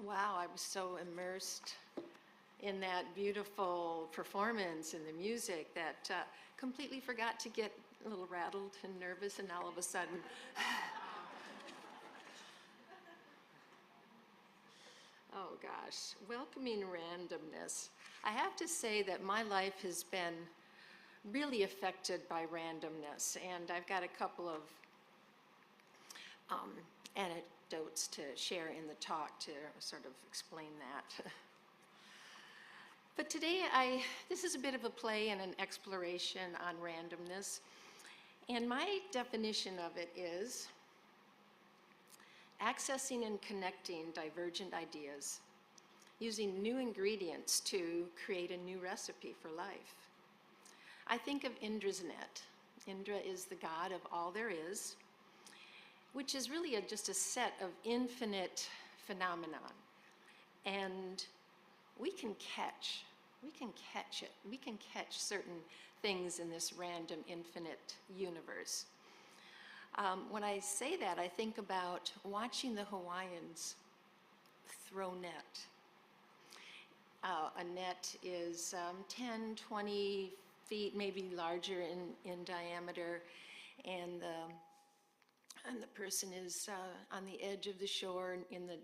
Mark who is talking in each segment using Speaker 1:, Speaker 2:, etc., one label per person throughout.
Speaker 1: Wow, I was so immersed in that beautiful performance and the music that completely forgot to get a little rattled and nervous, and all of a sudden, oh gosh, welcoming randomness. I have to say that my life has been really affected by randomness, and I've got a couple of anecdotes to share in the talk to sort of explain that. But today, this is a bit of a play and an exploration on randomness. And my definition of it is accessing and connecting divergent ideas, using new ingredients to create a new recipe for life. I think of Indra's net. Indra is the god of all there is, which is really just a set of infinite phenomenon. And we can catch it. We can catch certain things in this random infinite universe. When I say that, I think about watching the Hawaiians throw net. A net is 10, 20 feet, maybe larger in diameter, and the person is on the edge of the shore in the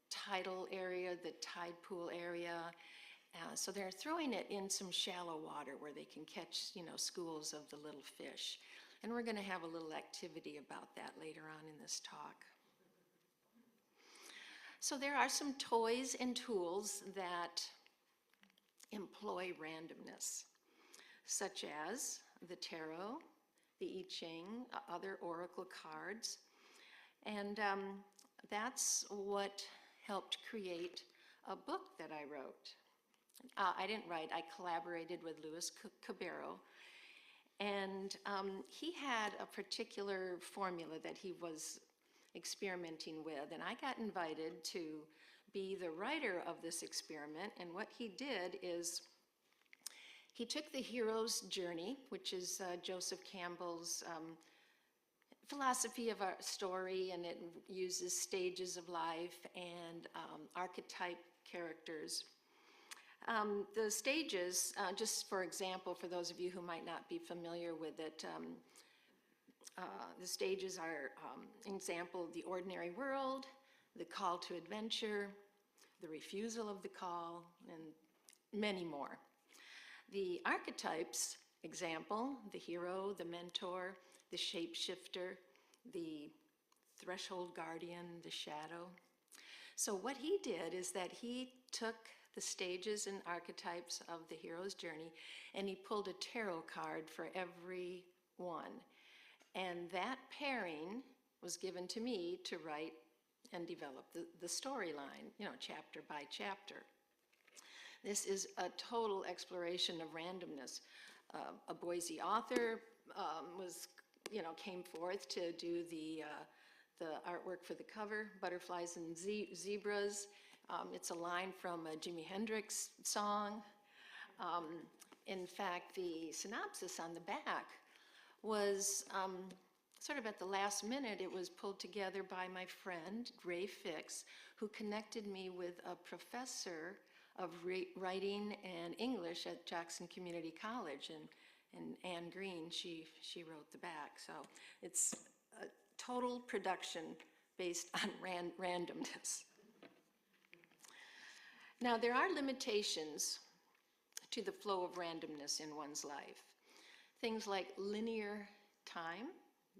Speaker 1: tidal area, the tide pool area. So they're throwing it in some shallow water where they can catch, schools of the little fish. And we're going to have a little activity about that later on in this talk. So there are some toys and tools that employ randomness, such as the tarot, the I Ching, other oracle cards. And that's what helped create a book that I wrote. I didn't write, I collaborated with Louis Cabero, and he had a particular formula that he was experimenting with, and I got invited to be the writer of this experiment. And what he did is he took the hero's journey, which is Joseph Campbell's philosophy of our story, and it uses stages of life and archetype characters. The stages, just for example, for those of you who might not be familiar with it, the stages are example, the ordinary world, the call to adventure, the refusal of the call, and many more. The archetypes, example, the hero, the mentor, the shapeshifter, the threshold guardian, the shadow. So what he did is that he took the stages and archetypes of the hero's journey, and he pulled a tarot card for every one. And that pairing was given to me to write and develop the storyline, chapter by chapter. This is a total exploration of randomness. A Boise author came forth to do the artwork for the cover, Butterflies and Zebras. It's a line from a Jimi Hendrix song. In fact, the synopsis on the back was sort of at the last minute. It was pulled together by my friend, Ray Fix, who connected me with a professor of writing and English at Jackson Community College, and Ann Green, she wrote the back. So it's a total production based on randomness. Now, there are limitations to the flow of randomness in one's life. Things like linear time,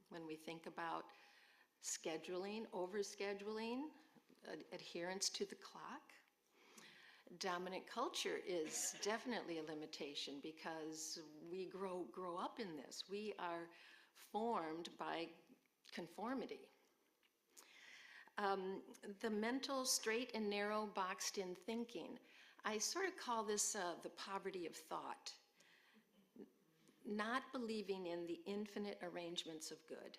Speaker 1: when we think about scheduling, overscheduling, adherence to the clock. Dominant culture is definitely a limitation because we grow up in this. We are formed by conformity. The mental straight and narrow boxed in thinking. I sort of call this the poverty of thought. Not believing in the infinite arrangements of good.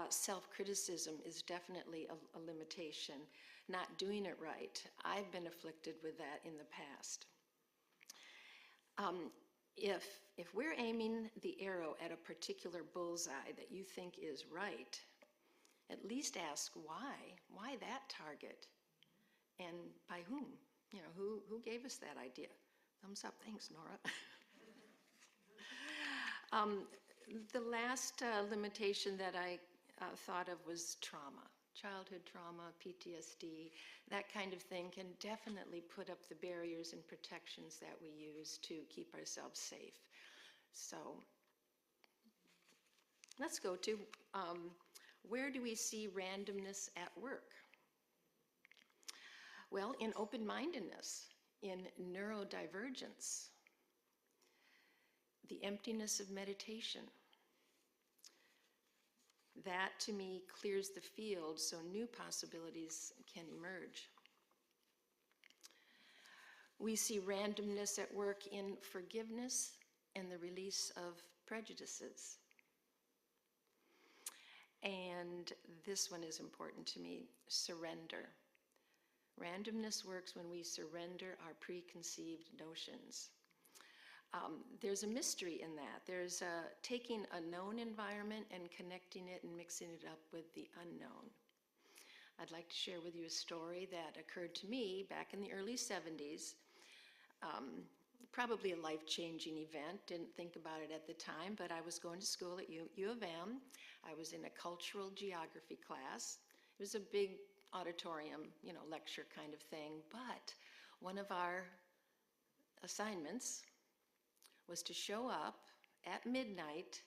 Speaker 1: Self-criticism is definitely a limitation. Not doing it right. I've been afflicted with that in the past. If we're aiming the arrow at a particular bullseye that you think is right, at least ask why? Why that target? And by whom? You know, who gave us that idea? Thumbs up, thanks, Nora. The last limitation that I thought of was trauma. Childhood trauma, PTSD, that kind of thing can definitely put up the barriers and protections that we use to keep ourselves safe. So let's go to where do we see randomness at work? Well, in open-mindedness, in neurodivergence, the emptiness of meditation. That, to me, clears the field so new possibilities can emerge. We see randomness at work in forgiveness and the release of prejudices. And this one is important to me, surrender. Randomness works when we surrender our preconceived notions. There's a mystery in that. There's taking a known environment and connecting it and mixing it up with the unknown. I'd like to share with you a story that occurred to me back in the early 70s. Probably a life-changing event. Didn't think about it at the time, but I was going to school at U of M. I was in a cultural geography class. It was a big auditorium, you know, lecture kind of thing, but one of our assignments was to show up at midnight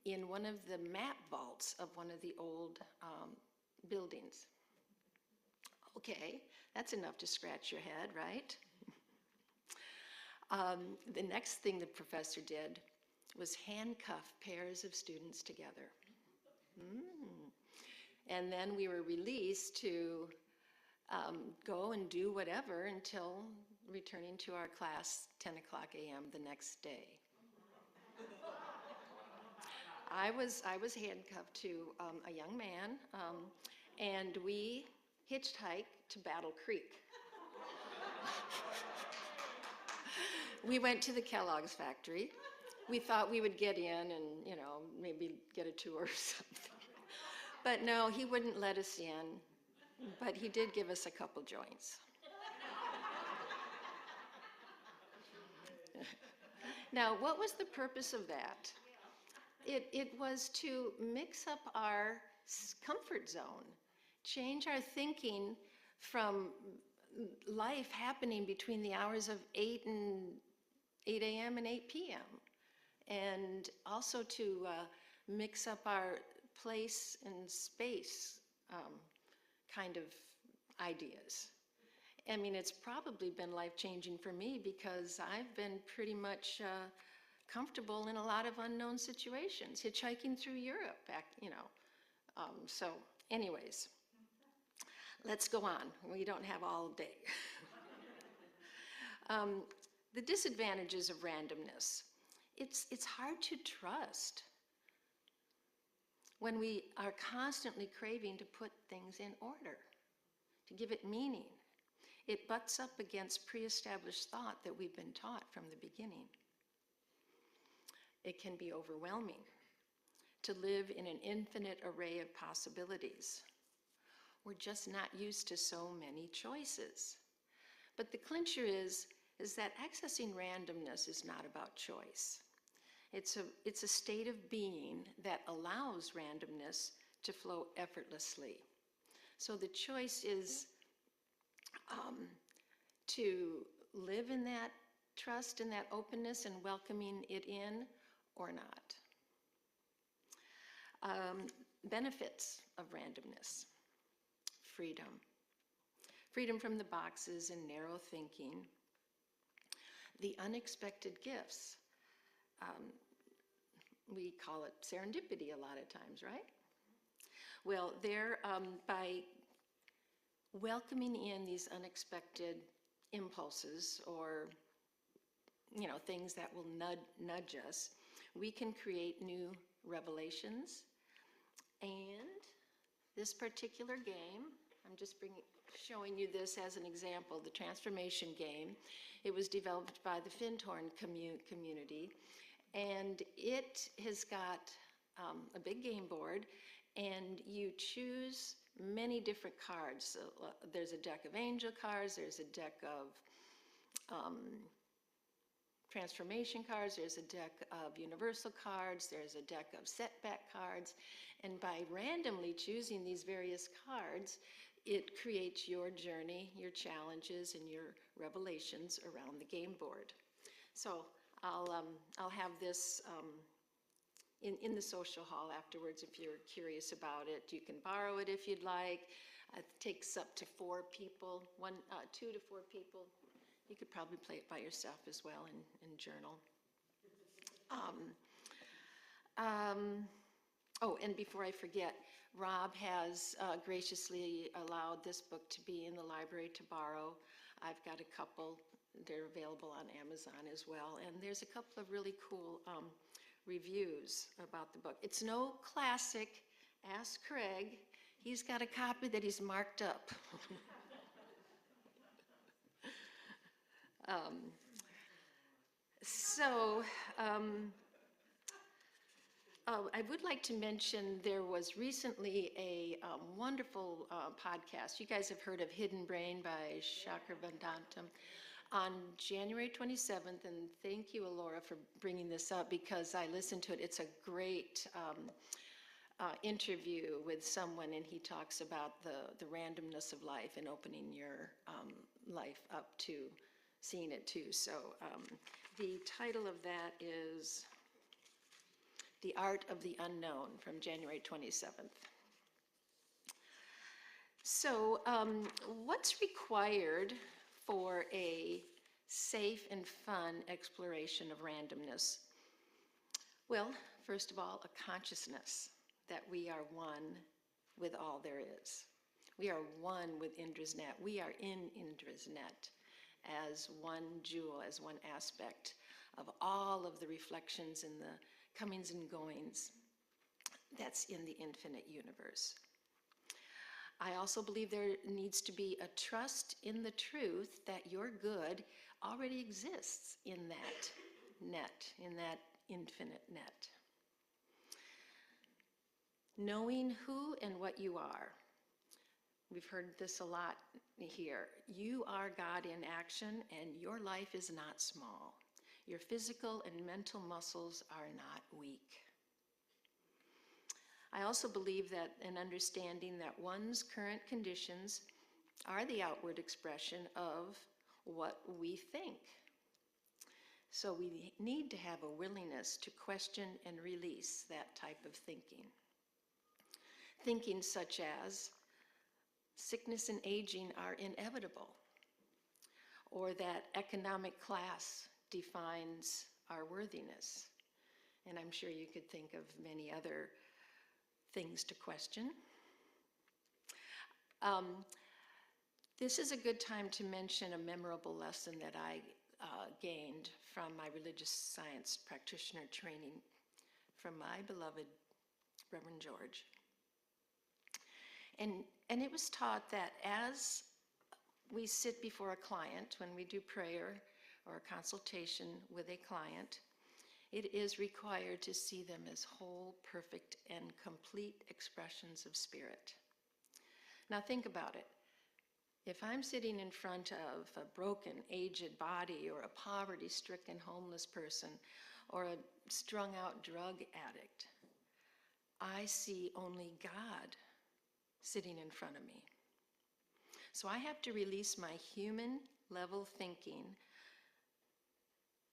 Speaker 1: in one of the map vaults of one of the old buildings. Okay, that's enough to scratch your head, right? The next thing the professor did was handcuff pairs of students together. And then we were released to go and do whatever until returning to our class 10 o'clock a.m. the next day. I was handcuffed to a young man, and we hitchhiked to Battle Creek. We went to the Kellogg's factory. We thought we would get in and, you know, maybe get a tour or something. But no, he wouldn't let us in, but he did give us a couple joints. Now, what was the purpose of that? It was to mix up our comfort zone, change our thinking from life happening between the hours of 8 a.m. and 8 p.m. And also to mix up our place and space kind of ideas. I mean, it's probably been life-changing for me because I've been pretty much comfortable in a lot of unknown situations, hitchhiking through Europe back, you know. So anyways, let's go on. We don't have all day. The disadvantages of randomness. It's hard to trust when we are constantly craving to put things in order, to give it meaning. It butts up against pre-established thought that we've been taught from the beginning. It can be overwhelming to live in an infinite array of possibilities. We're just not used to so many choices. But the clincher is that accessing randomness is not about choice. It's a state of being that allows randomness to flow effortlessly. So the choice is to live in that trust and that openness and welcoming it in or not. Benefits of randomness. Freedom. Freedom from the boxes and narrow thinking. The unexpected gifts. We call it serendipity a lot of times, right? Well, there, by welcoming in these unexpected impulses or, you know, things that will nudge us, we can create new revelations. And this particular game, I'm just showing you this as an example, the transformation game. It was developed by the Fintorn community, and it has got a big game board, and you choose many different cards. So, there's a deck of angel cards, there's a deck of transformation cards, there's a deck of universal cards, there's a deck of setback cards, and by randomly choosing these various cards, it creates your journey, your challenges, and your revelations around the game board. So I'll have this in the social hall afterwards if you're curious about it. You can borrow it if you'd like. It takes up to 4 people, 2 to 4 people. You could probably play it by yourself as well and journal. Oh, and before I forget, Rob has graciously allowed this book to be in the library to borrow. I've got a couple. They're available on Amazon as well. And there's a couple of really cool reviews about the book. It's no classic. Ask Craig. He's got a copy that he's marked up. I would like to mention there was recently a wonderful podcast. You guys have heard of Hidden Brain by Shakar Vedantam on January 27th, and thank you, Alora, for bringing this up because I listened to it. It's a great interview with someone, and he talks about the randomness of life and opening your life up to seeing it too. So the title of that is The Art of the Unknown from January 27th. So what's required for a safe and fun exploration of randomness? Well, first of all, a consciousness that we are one with all there is. We are one with Indra's net. We are in Indra's net as one jewel, as one aspect of all of the reflections and the comings and goings that's in the infinite universe. I also believe there needs to be a trust in the truth that your good already exists in that net, in that infinite net. Knowing who and what you are. We've heard this a lot here. You are God in action, and your life is not small. Your physical and mental muscles are not weak. I also believe that an understanding that one's current conditions are the outward expression of what we think. So we need to have a willingness to question and release that type of thinking. Thinking such as, sickness and aging are inevitable, or that economic class defines our worthiness. And I'm sure you could think of many other things to question. This is a good time to mention a memorable lesson that I gained from my religious science practitioner training from my beloved Reverend George. And it was taught that as we sit before a client, when we do prayer or a consultation with a client, it is required to see them as whole, perfect, and complete expressions of spirit. Now think about it. If I'm sitting in front of a broken, aged body, or a poverty-stricken homeless person, or a strung-out drug addict, I see only God sitting in front of me. So I have to release my human level thinking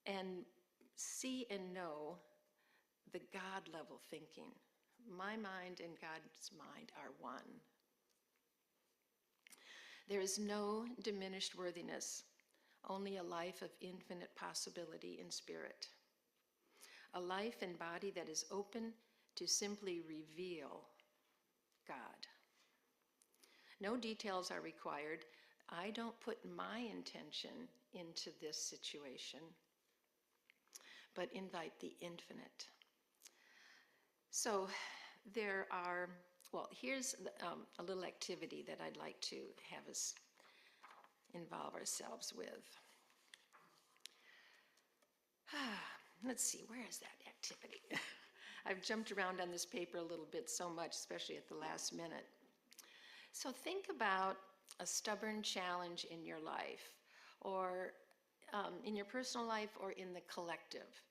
Speaker 1: and see and know the God level thinking. My mind and God's mind are one. There is no diminished worthiness, only a life of infinite possibility in spirit. A life and body that is open to simply reveal God. No details are required. I don't put my intention into this situation, but invite the infinite. So there are, well, here's a little activity that I'd like to have us involve ourselves with. Let's see, where is that activity? I've jumped around on this paper a little bit so much, especially at the last minute. So think about a stubborn challenge in your life, or in your personal life, or in the collective.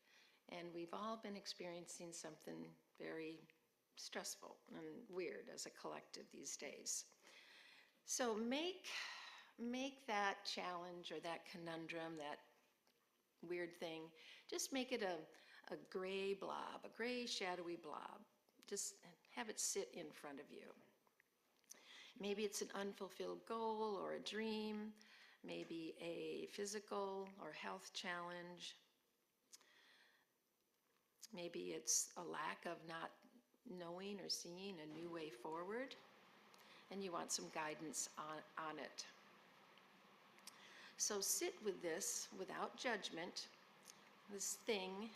Speaker 1: And we've all been experiencing something very stressful and weird as a collective these days. So make that challenge or that conundrum, that weird thing, just make it a gray blob, a gray shadowy blob. Just have it sit in front of you. Maybe it's an unfulfilled goal or a dream, maybe a physical or health challenge. Maybe it's a lack of not knowing or seeing a new way forward, and you want some guidance on it. So sit with this without judgment, this thing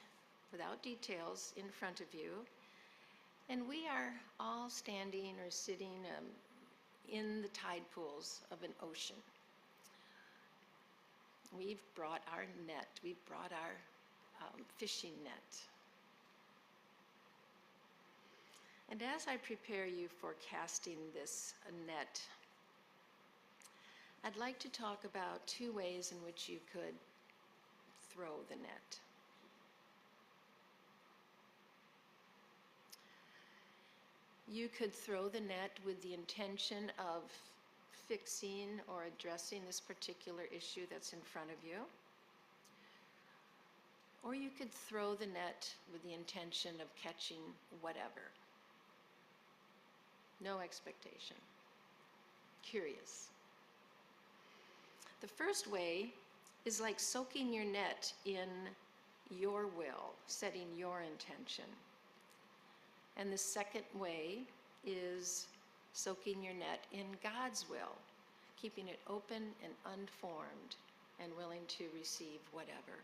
Speaker 1: without details in front of you, and we are all standing or sitting in the tide pools of an ocean. We've brought our net, we've brought our fishing net. And as I prepare you for casting this net, I'd like to talk about two ways in which you could throw the net. You could throw the net with the intention of fixing or addressing this particular issue that's in front of you. Or you could throw the net with the intention of catching whatever. No expectation. Curious. The first way is like soaking your net in your will, setting your intention. And the second way is soaking your net in God's will, keeping it open and unformed and willing to receive whatever.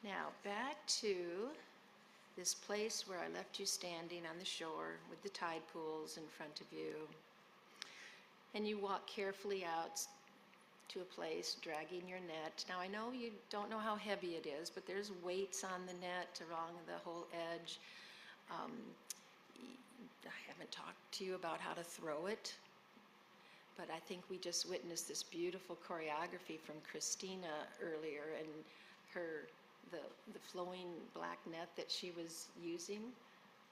Speaker 1: Now, back to this place where I left you standing on the shore with the tide pools in front of you. And you walk carefully out to a place, dragging your net. Now, I know you don't know how heavy it is, but there's weights on the net along the whole edge. I haven't talked to you about how to throw it, but I think we just witnessed this beautiful choreography from Christina earlier, and the flowing black net that she was using.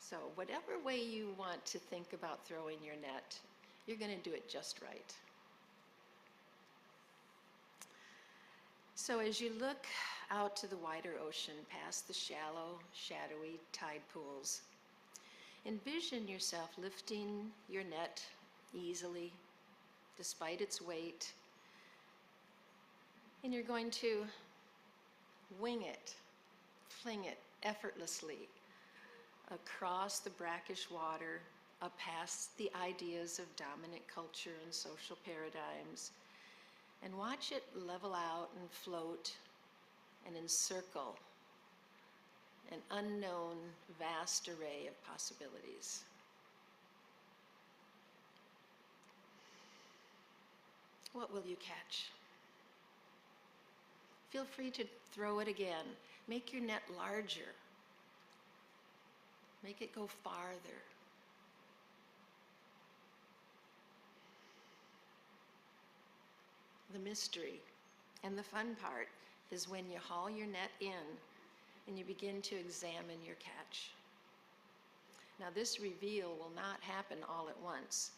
Speaker 1: So whatever way you want to think about throwing your net, you're going to do it just right. So as you look out to the wider ocean, past the shallow, shadowy tide pools, envision yourself lifting your net easily, despite its weight, and you're going to wing it, fling it effortlessly across the brackish water, up past the ideas of dominant culture and social paradigms, and watch it level out and float and encircle an unknown, vast array of possibilities. What will you catch? Feel free to throw it again. Make your net larger. Make it go farther. The mystery and the fun part is when you haul your net in and you begin to examine your catch. Now, this reveal will not happen all at once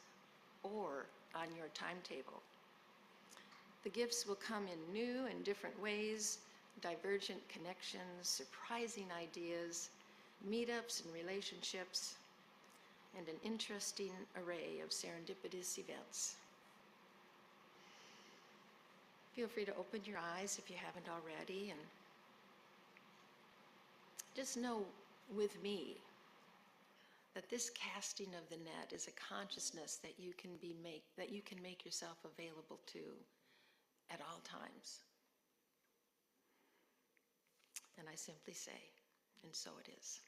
Speaker 1: or on your timetable. The gifts will come in new and different ways, divergent connections, surprising ideas, meetups and relationships, and an interesting array of serendipitous events. Feel free to open your eyes if you haven't already, and just know with me that this casting of the net is a consciousness that you can make yourself available to at all times. And I simply say, and so it is.